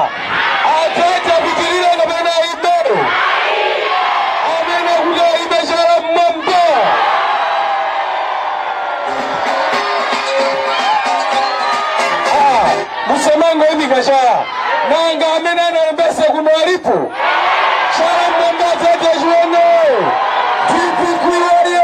Atete kutirira na bena ibe. Amena kuga ibe shara mambo. Musemango hivi kashara. Nanga amena na mbese kunwalipu. Shara mambo atete juene. Tipi kuyoye.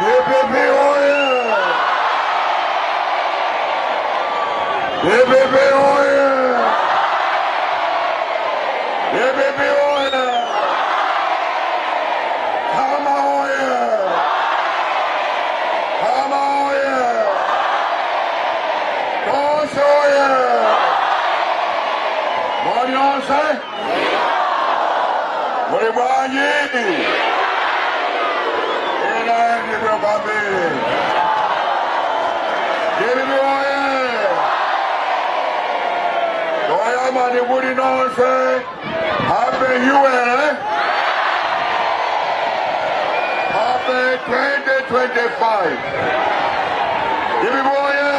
DPP oye! DPP oye! DPP oye! Kama oye! Kama oye! Tosha oye! Mwanyose? Mwibwanyi! Inaendi kwa kambi! DPP oye! Mani Woody nonse, happy New Year, happy 2025. Hivi moya,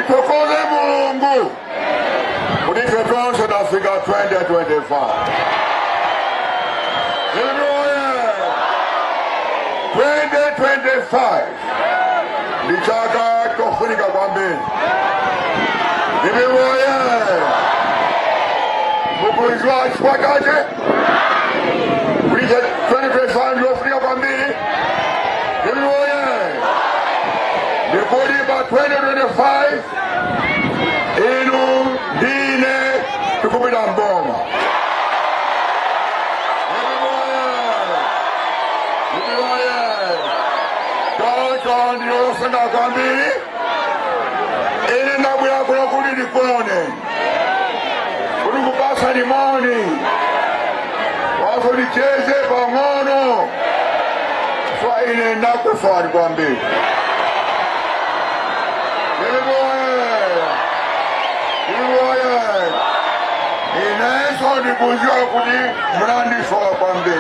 itokoze Mungu, unife tuanze na fika 2025. Hivi moya, 2025, nichaka kufunika kwa mbili. Hivi moya, mkurugenzi wa chipakaje, kulisha 2025 ndio Afrika kwa mbili. Hivi moya, nikodi ba 2025, inu dine tukumida mboma. Hivi moya, kaka ndio senda kwa mbili. Ile ndabu yako ya kulidi kone kudugu pasa limoni waso licheze pangono swa ile ndaku swari kwa mbi Iliboye ineso ni kujua kudi mrandi swa kwa mbi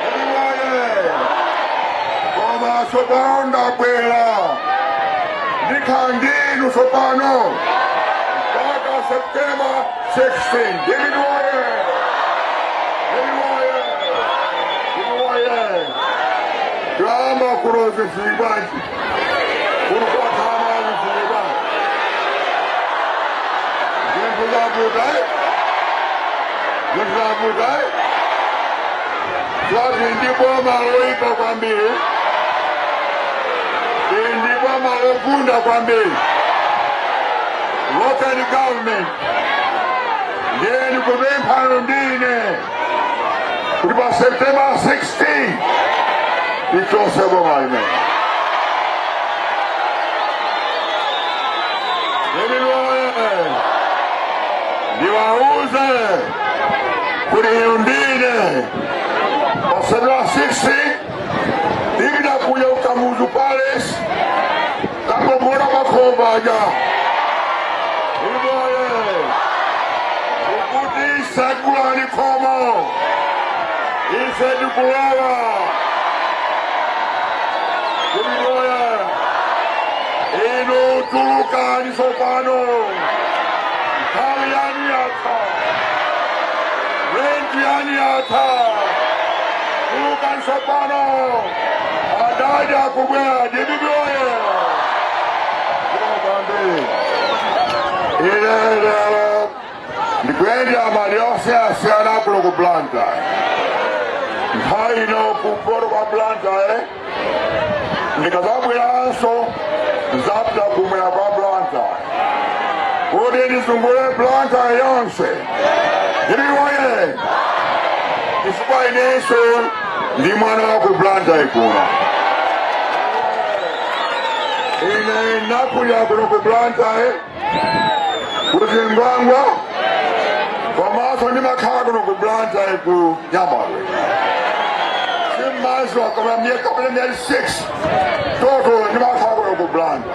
Iliboye koma soponda kwela Nikandinu sopano Kaka September 16 David Warrior Drama kuroze sibaji Kurupa kama sibaji Jinsuza budai Swazi ndipo maroika kwa mbili ndipo marofunda kwa mbili local government yeni kubempano ndine kulipa September 16 itosebo maime niwauze kuliyundine kwa September 16 Digda kuya Ukamuzu Palace Tako mwana makobaja Iboye Ukuti sekula ni komo Ise dukulawa Iboye Inu tuluka ni sopano Italiani yata Rentiani yata Tuluka ni sopano Adada kubwa Dibiboye Ile Nikwendi amaliose asiana kuloku blanta Haino kuporo kwa blanta Nikazabu yanso Zapta kumina kwa blanta Udi nisungule blanta yonse Dibiboye Isupa ineso Ndi mwana waku blanta ikuna Ine nakuya kuloku blanta Kuzingwangwa Kwa maso ni makago nuku blanta iku Nyamawe Simazo kama miaka 6 Toto ni makago nuku blanta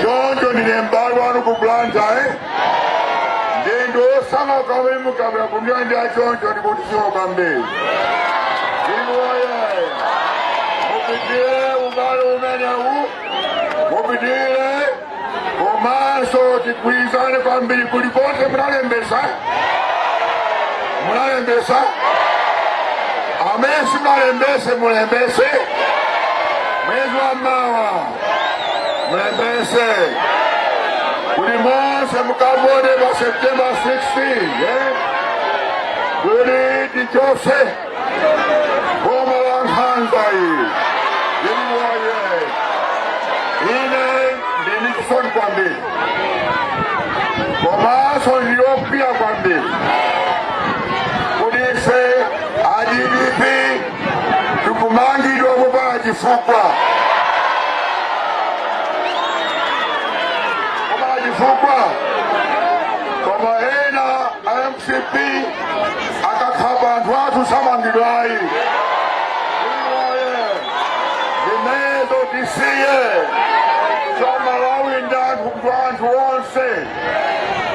Jonjo ni nembarwa nuku blanta Dendo sama kama imu kabla kunyanja jonjo ni kutisio kambe Iwoye Mupitile umbalo umenya Mupitile Omaso tikuizane kwa mbili kulipote mnalembesa Amesi mnalembese Mwezi wa mawa Mnalembese Kulimose mkabone wa September 16 Kuli dichose Boma Hanzai. Yeniwaye. Ine Denison Kwambi. Komaso Yopia Kwambi. Kudise IDP. Tukumangi Dogoba Jifukwa. Jifukwa. Komaena MCP. Akakaba watu Samangidwai. Disiye so Malawi ndan kugwantu wonse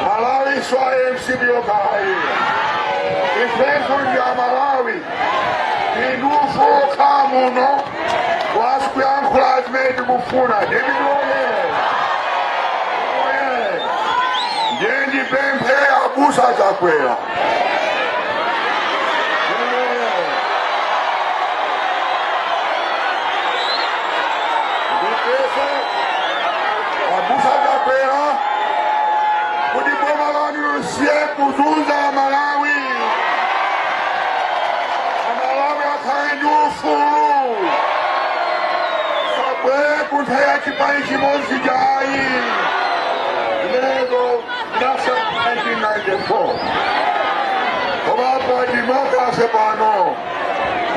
Malawi so MCP yokai ifenso ya Malawi indufu kamuno wasku encouragement kufuna debidoye ndendi pempe abusa chakwera kuzunza Malawi Malawi akaendufuru sabwe kuntaya chipai chimozi jai lego nasa 1994 Obapa demokrasi pano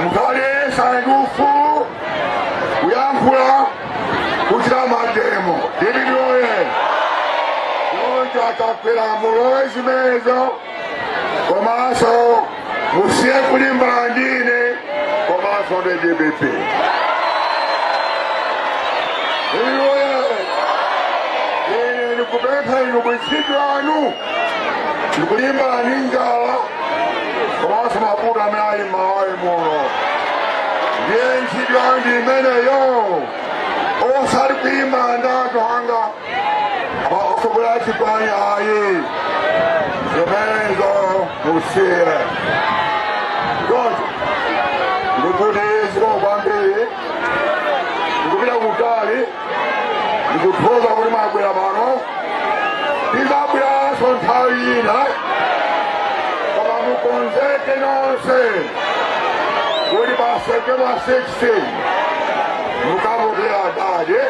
mkale saendufuru uyankula kuchira mademo dibidioye Akapela mulozi mezo komaso musie kulimba ndine komaso de DBP iwe nikubeta inukusikanu nikulimba ninjala komaso mabuda meayi mawai muno yenchi dyandi mene yo osari kuimba ndato hanga Okubula chipani ayi Yemezo Musie God Nikudizgo Bambi Nikubila Kutali Nikutoza Kulima Kuya Mano Nikabuya Sontayina Kama Mukonzeke Nonse Kuli Baseke wa 16 Mukabuya Daje